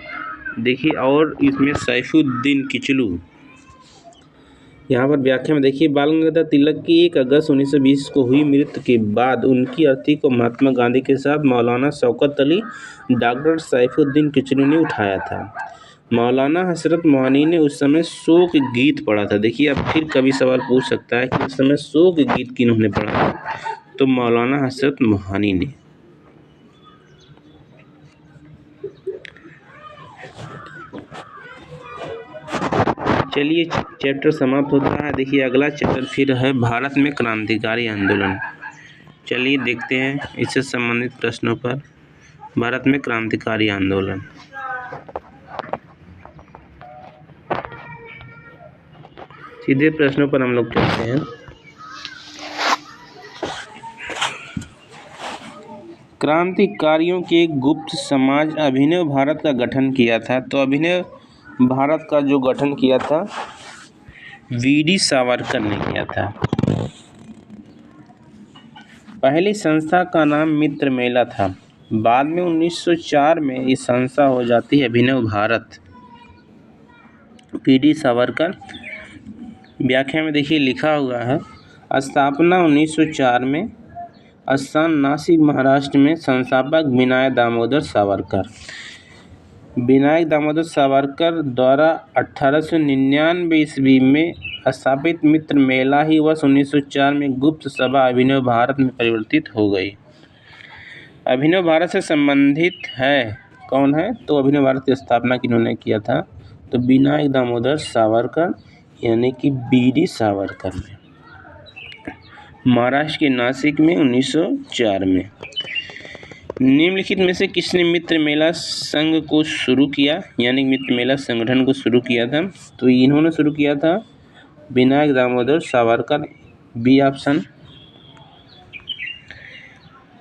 देखिए, और इसमें सैफुद्दीन किचलू। यहाँ पर व्याख्या में देखिए, बाल गंगाधर तिलक की 1 अगस्त 1920 को हुई मृत्यु के बाद उनकी अर्थी को महात्मा गांधी के साथ मौलाना शौकत अली, डॉक्टर सैफुद्दीन किचलू ने उठाया था। मौलाना हसरत मोहानी ने उस समय शोक गीत पढ़ा था। देखिए, अब फिर कभी सवाल पूछ सकता है कि उस समय शोक गीत किन्होंने पढ़ा था, तो मौलाना हसरत मोहानी ने। चलिए, चैप्टर समाप्त होता है। देखिए, अगला चैप्टर फिर है भारत में क्रांतिकारी आंदोलन। चलिए देखते हैं इससे संबंधित प्रश्नों पर। भारत में क्रांतिकारी आंदोलन। सीधे प्रश्नों पर हम लोग चलते हैं। क्रांतिकारियों के गुप्त समाज अभिनव भारत का गठन किया था। तो अभिनव भारत का जो गठन किया था वीडी सावरकर ने किया था। पहली संस्था का नाम मित्र मेला था। बाद में 1904 में इस संस्था हो जाती है अभिनव भारत। वीडी सावरकर। व्याख्या में देखिए लिखा हुआ है, स्थापना 1904 में, स्थान नासिक महाराष्ट्र में, संस्थापक विनायक दामोदर सावरकर। विनायक दामोदर सावरकर द्वारा 1899 ईस्वी में स्थापित मित्र मेला ही वर्ष 1904 में गुप्त सभा अभिनव भारत में परिवर्तित हो गई। अभिनव भारत से संबंधित है कौन है? तो अभिनव भारत की स्थापना किन्होंने किया था? तो विनायक दामोदर सावरकर, यानी कि वीडी सावरकर ने, महाराष्ट्र के नासिक में 1904 में। निम्नलिखित में से किसने मित्र मेला संघ को शुरू किया, यानी मित्र मेला संगठन को शुरू किया था? तो इन्होंने शुरू किया था विनायक दामोदर सावरकर, बी ऑप्शन।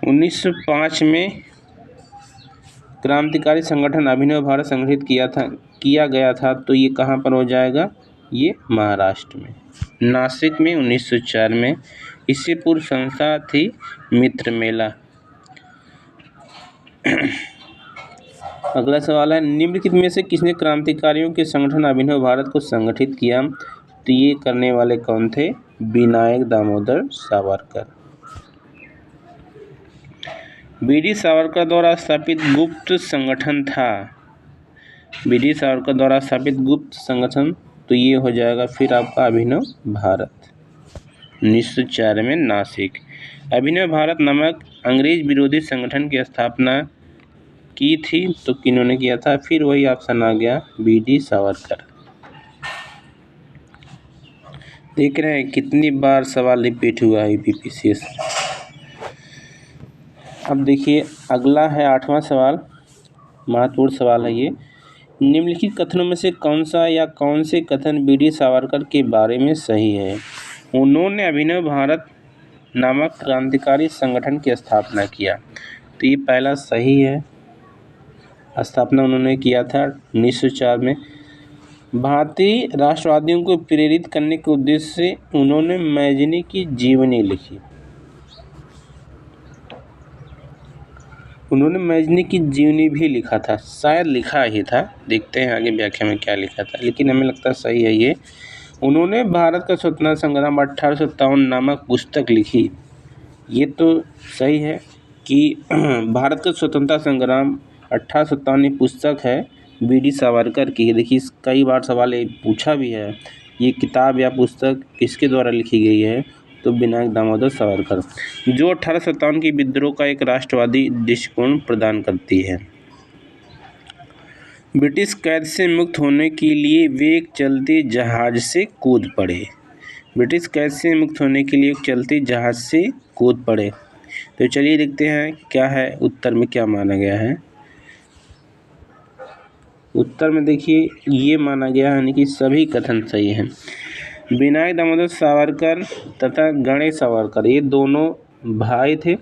1905 में क्रांतिकारी संगठन अभिनव भारत संगठित किया गया था। तो ये कहाँ पर हो जाएगा? ये महाराष्ट्र में, नासिक में 1904 में। इससे पूर्व संस्था थी मित्र मेला। अगला सवाल है, निम्नलिखित में से किसने क्रांतिकारियों के संगठन अभिनव भारत को संगठित किया? तो ये करने वाले कौन थे? विनायक दामोदर सावरकर। वीडी सावरकर द्वारा स्थापित गुप्त संगठन था। वीडी सावरकर द्वारा स्थापित गुप्त संगठन, तो ये हो जाएगा फिर आपका अभिनव भारत, 1904 में, नासिक। अभिनव भारत नामक अंग्रेज विरोधी संगठन की स्थापना की थी। तो किन्होंने किया था? फिर वही ऑप्शन आ गया, वीडी सावरकर। देख रहे हैं कितनी बार सवाल रिपीट हुआ है यूपीपीसीएस। अब देखिए अगला है 8वां सवाल, महत्वपूर्ण सवाल है ये। निम्नलिखित कथनों में से कौन सा या कौन से कथन वीडी सावरकर के बारे में सही है? उन्होंने अभिनव भारत नामक क्रांतिकारी संगठन की स्थापना किया। तो ये पहला सही है, स्थापना उन्होंने किया था 1904 में। भारतीय राष्ट्रवादियों को प्रेरित करने के उद्देश्य से उन्होंने मैजनी की जीवनी लिखी। उन्होंने मैजनी की जीवनी भी लिखा था, शायद लिखा ही था, देखते हैं आगे व्याख्या में क्या लिखा था, लेकिन हमें लगता है सही है ये। उन्होंने भारत का स्वतंत्रता संग्राम 1857 नामक पुस्तक लिखी। ये तो सही है कि भारत का स्वतंत्रता संग्राम 1857 पुस्तक है वीडी सावरकर की। देखिए कई बार सवाल ये पूछा भी है, ये किताब या पुस्तक किसके द्वारा लिखी गई है? तो विनायक दामोदर सावरकर, जो 1857 की विद्रोह का एक राष्ट्रवादी दृष्टिकोण प्रदान करती है। ब्रिटिश कैद से मुक्त होने के लिए वे एक चलते जहाज से कूद पड़े। ब्रिटिश कैद से मुक्त होने के लिए एक चलते जहाज से कूद पड़े। तो चलिए देखते हैं क्या है उत्तर में, क्या माना गया है। उत्तर में देखिए ये माना गया है, यानी कि सभी कथन सही हैं। विनायक दामोदर सावरकर तथा गणेश सावरकर, ये दोनों भाई थे,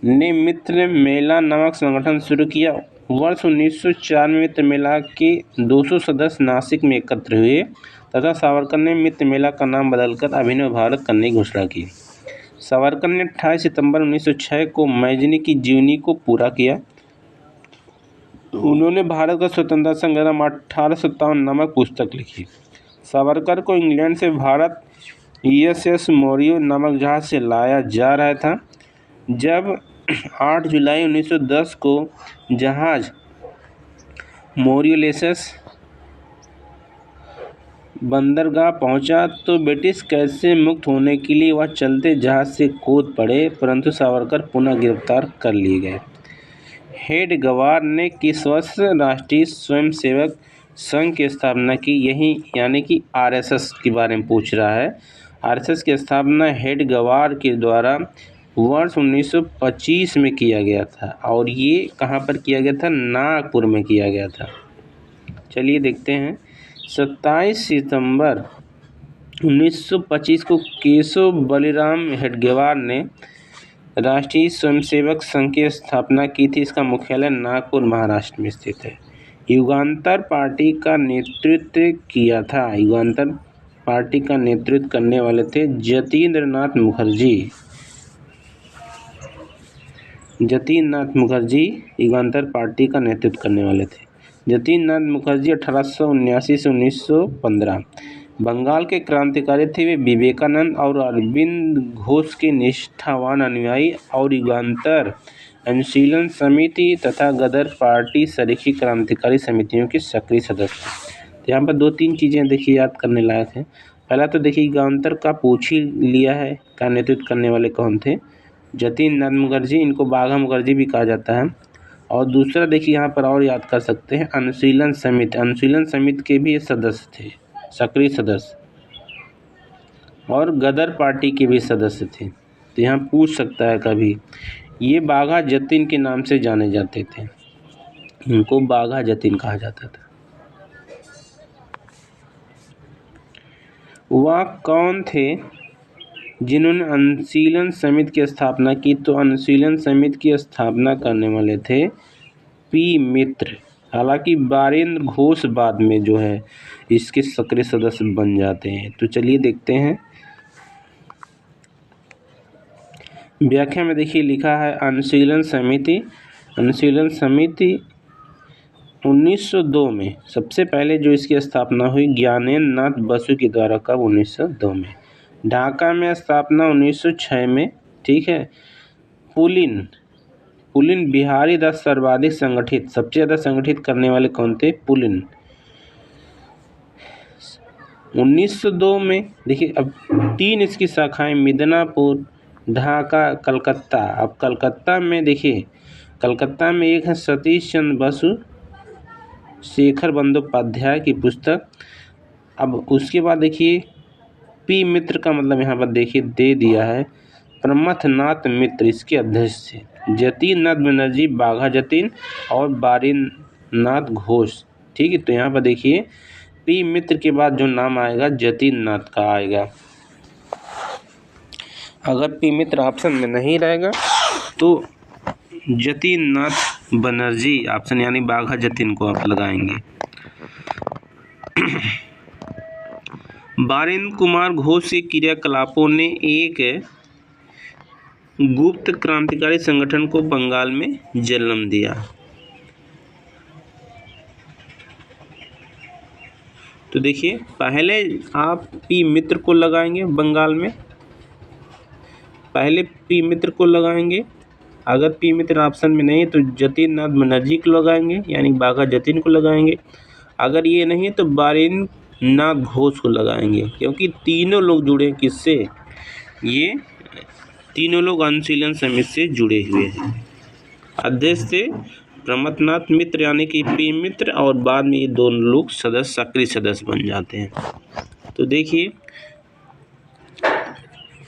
ने मित्र मेला नामक संगठन शुरू किया। वर्ष 1904 में मित्र मेला के 200 सदस्य नासिक में एकत्र हुए तथा सावरकर ने मित्र मेला का नाम बदलकर अभिनव भारत करने की घोषणा की। सावरकर ने 28 सितंबर 1906 को मैगनी की जीवनी को पूरा किया। उन्होंने भारत का स्वतंत्रता संग्राम 1857 नामक पुस्तक लिखी। सावरकर को इंग्लैंड से भारत USS मौर्य नामक जहाज से लाया जा रहा था। जब 8 जुलाई 1910 को जहाज मॉरिशस बंदरगाह पहुंचा तो ब्रिटिश कैद से मुक्त होने के लिए वह चलते जहाज से कूद पड़े, परंतु सावरकर पुनः गिरफ्तार कर लिए गए। हेडगेवार ने किस वर्ष राष्ट्रीय स्वयंसेवक संघ की स्थापना की? यही यानी कि RSS के बारे में पूछ रहा है। RSS की स्थापना हेडगेवार के द्वारा वर्ष 1925 में किया गया था और ये कहाँ पर किया गया था? नागपुर में किया गया था। चलिए देखते हैं। 27 सितंबर 1925 को केशव बलिराम हेडगेवार ने राष्ट्रीय स्वयंसेवक संघ की स्थापना की थी। इसका मुख्यालय नागपुर महाराष्ट्र में स्थित है। युगांतर पार्टी का नेतृत्व किया था। युगांतर पार्टी का नेतृत्व करने वाले थे जतीन्द्र नाथ मुखर्जी। जतीन्द्र मुखर्जी युगांतर पार्टी का नेतृत्व करने वाले थे। जतीन्द्र नाथ मुखर्जी 1879 से 1915 बंगाल के क्रांतिकारी थे। वे विवेकानंद और अरविंद घोष के निष्ठावान अनुयायी और युगांतर अनुशीलन समिति तथा गदर पार्टी सरीखी क्रांतिकारी समितियों के सक्रिय सदस्य थे। तो यहाँ पर 2-3 चीज़ें देखिए याद करने लायक हैं। पहला तो देखिए युगांतर का पूछ ही लिया है, का नेतृत्व करने वाले कौन थे? जतीन्द्र नाथ मुखर्जी, इनको बाघा मुखर्जी भी कहा जाता है। और दूसरा देखिए यहाँ पर और याद कर सकते हैं अनुशीलन समिति। अनुशीलन समिति के भी सदस्य थे, सक्रिय सदस्य, और गदर पार्टी के भी सदस्य थे। तो यहाँ पूछ सकता है कभी। ये बाघा जतीन के नाम से जाने जाते थे, उनको बाघा जतीन कहा जाता था। वह कौन थे जिन्होंने अनुशीलन समिति की स्थापना की? तो अनुशीलन समिति की स्थापना करने वाले थे P मित्र। हालांकि बारेंद्र घोष बाद में जो है इसके सक्रिय सदस्य बन जाते हैं। तो चलिए देखते हैं। व्याख्या में देखिए लिखा है अनुशीलन समिति। अनुशीलन समिति 1902 में सबसे पहले जो इसकी स्थापना हुई ज्ञानेन्द्र नाथ बसु के द्वारा। कब? 1902 में। ढाका में स्थापना 1906 में। ठीक है। पुलिन बिहारी दास सर्वाधिक संगठित, सबसे ज़्यादा संगठित करने वाले कौन थे? पुलिन। 1902 में देखिए अब 3 इसकी शाखाएं मिदनापुर, ढाका, कलकत्ता। अब कलकत्ता में देखिए, कलकत्ता में एक है सतीश चंद्र बसु, शेखर बंदोपाध्याय की पुस्तक। अब उसके बाद देखिए P मित्र का मतलब यहाँ पर देखिए दे दिया है प्रमथनाथ मित्र, इसके अध्यक्ष थे। जतीन्द्र नाथ बनर्जी बाघा जतीन और बारेंद्र नाथ घोष। ठीक है। तो यहाँ पर देखिए P मित्र के बाद जो नाम आएगा जतीन्द्र नाथ का आएगा। अगर P मित्र ऑप्शन में नहीं रहेगा तो जतीन्द्र नाथ बनर्जी ऑप्शन यानी बाघा जतीन को आप लगाएंगे। बारेंद्र कुमार घोष के क्रियाकलापों ने एक गुप्त क्रांतिकारी संगठन को बंगाल में जन्म दिया। तो देखिए पहले आप P मित्र को लगाएंगे बंगाल में, पहले P मित्र को लगाएंगे। अगर P मित्र ऑप्शन में नहीं तो जतीन्द्र नाथ बनर्जी को लगाएंगे यानी बाघा जतीन को लगाएंगे। अगर ये नहीं तो बारेंद्र नाथ घोष को लगाएंगे, क्योंकि तीनों लोग जुड़े किससे? ये तीनों लोग अनुशीलन समिति से जुड़े हुए हैं। अध्यक्ष थे प्रमथनाथ मित्र यानी कि P मित्र, और बाद में ये दोनों लोग सदस्य सक्रिय सदस्य बन जाते हैं। तो देखिए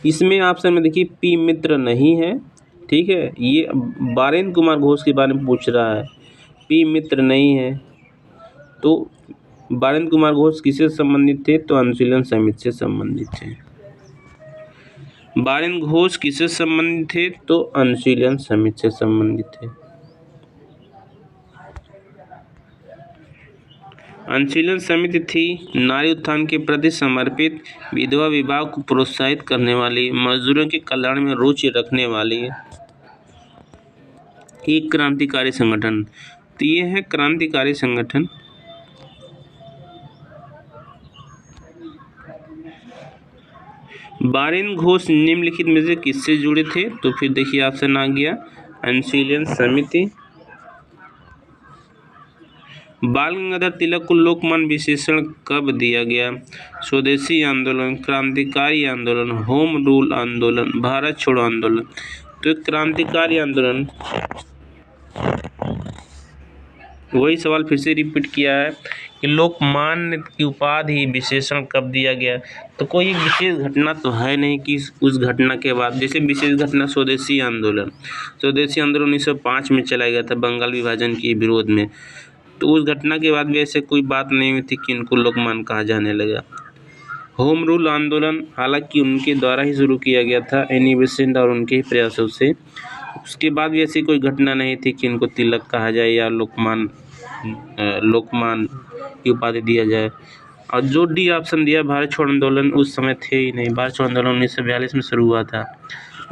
इसमें ऑप्शन में देखिए P मित्र नहीं है। ठीक है। ये बारेंद्र कुमार घोष के बारे में पूछ रहा है, P मित्र नहीं है। तो बारेंद्र कुमार घोष किससे संबंधित थे? तो अनुशीलन समिति से संबंधित थे। बारेंद्र घोष किससे संबंधित थे? तो अनुशीलन समिति से संबंधित थे। अनुशीलन समिति थी नारी उत्थान के प्रति समर्पित, विधवा विवाह को प्रोत्साहित करने वाली, मजदूरों के कल्याण में रुचि रखने वाली एक क्रांतिकारी संगठन। तो ये है क्रांतिकारी संगठन। बारेन घोष निम्नलिखित में से किससे जुड़े थे? तो फिर देखिए ऑप्शन आ गया अनुशीलन समिति। बाल गंगाधर तिलक को लोकमान्य विशेषण कब दिया गया? स्वदेशी आंदोलन, क्रांतिकारी आंदोलन, होम रूल आंदोलन, भारत छोड़ो आंदोलन। तो क्रांतिकारी आंदोलन। वही सवाल फिर से रिपीट किया है कि लोकमान्य की उपाधि विशेषण कब दिया गया? तो कोई विशेष घटना तो है नहीं कि उस घटना के बाद, जैसे विशेष घटना स्वदेशी आंदोलन 1905 में चलाया गया था बंगाल विभाजन के विरोध में, तो उस घटना के बाद भी ऐसे कोई बात नहीं हुई थी कि इनको लोकमान्य कहा जाने लगा। होम रूल आंदोलन हालांकि उनके द्वारा ही शुरू किया गया था, एनी बेसेंट और उनके ही प्रयासों से। उसके बाद भी ऐसी कोई घटना नहीं थी कि इनको तिलक कहा जाए या लोकमान्य की उपाधि दिया जाए। और जो डी ऑप्शन दिया भारत छोड़ो आंदोलन, उस समय थे ही नहीं। भारत छोड़ो आंदोलन 1942 में शुरू हुआ था,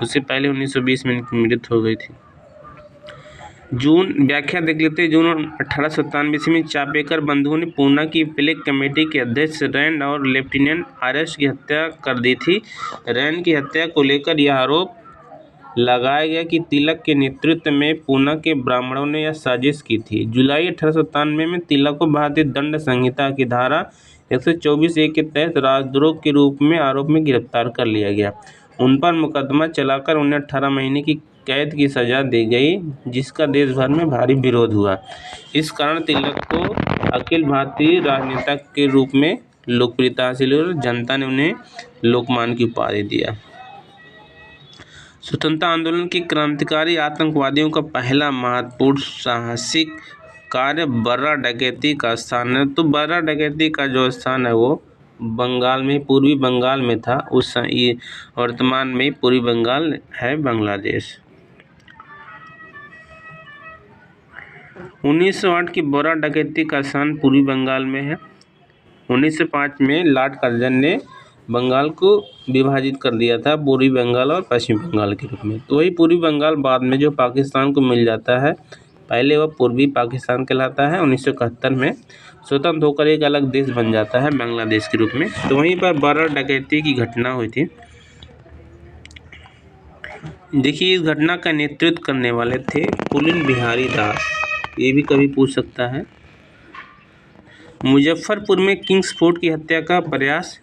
उससे पहले 1920 में इनकी मृत्यु हो गई थी। जून व्याख्या देख लेते हैं। जून 1897 ईस्वी में चापेकर बंधुओं ने पूना की प्लेग कमेटी के अध्यक्ष रैंड और लेफ्टिनेंट आरएस की हत्या कर दी थी। रैंड की हत्या को लेकर यह आरोप लगाया गया कि तिलक के नेतृत्व में पूना के ब्राह्मणों ने यह साजिश की थी। जुलाई 1897 में तिलक को भारतीय दंड संहिता की धारा 124A के तहत राजद्रोह के रूप में आरोप में गिरफ्तार कर लिया गया। उन पर मुकदमा चलाकर उन्हें 18 महीने की कैद की सजा दी गई, जिसका देश भर में भारी विरोध हुआ। इस कारण तिलक को अखिल भारतीय राजनेता के रूप में लोकप्रियता हासिल हुई और जनता ने उन्हें लोकमान्य की उपाधि दिया। स्वतंत्रता आंदोलन के क्रांतिकारी आतंकवादियों का पहला महत्वपूर्ण साहसिक कार्य बर्रा डकैती का स्थान है। तो बर्रा डकैती का जो स्थान है वो बंगाल में, पूर्वी बंगाल में था। उस वर्तमान में पूर्वी बंगाल है बांग्लादेश। 1908 की बर्रा डकैती का स्थान पूर्वी बंगाल में है। 1905 में लॉर्ड कर्जन ने बंगाल को विभाजित कर दिया था पूर्वी बंगाल और पश्चिमी बंगाल के रूप में। तो वही पूर्वी बंगाल बाद में जो पाकिस्तान को मिल जाता है, पहले वह पूर्वी पाकिस्तान कहलाता है। 1971 में स्वतंत्र होकर एक अलग देश बन जाता है बांग्लादेश के रूप में। तो वहीं पर बर्रा डकैती की घटना हुई थी। देखिए इस घटना का नेतृत्व करने वाले थे पुलिन बिहारी दास। ये भी कभी पूछ सकता है। मुजफ्फरपुर में किंग्स फोर्ट की हत्या का प्रयास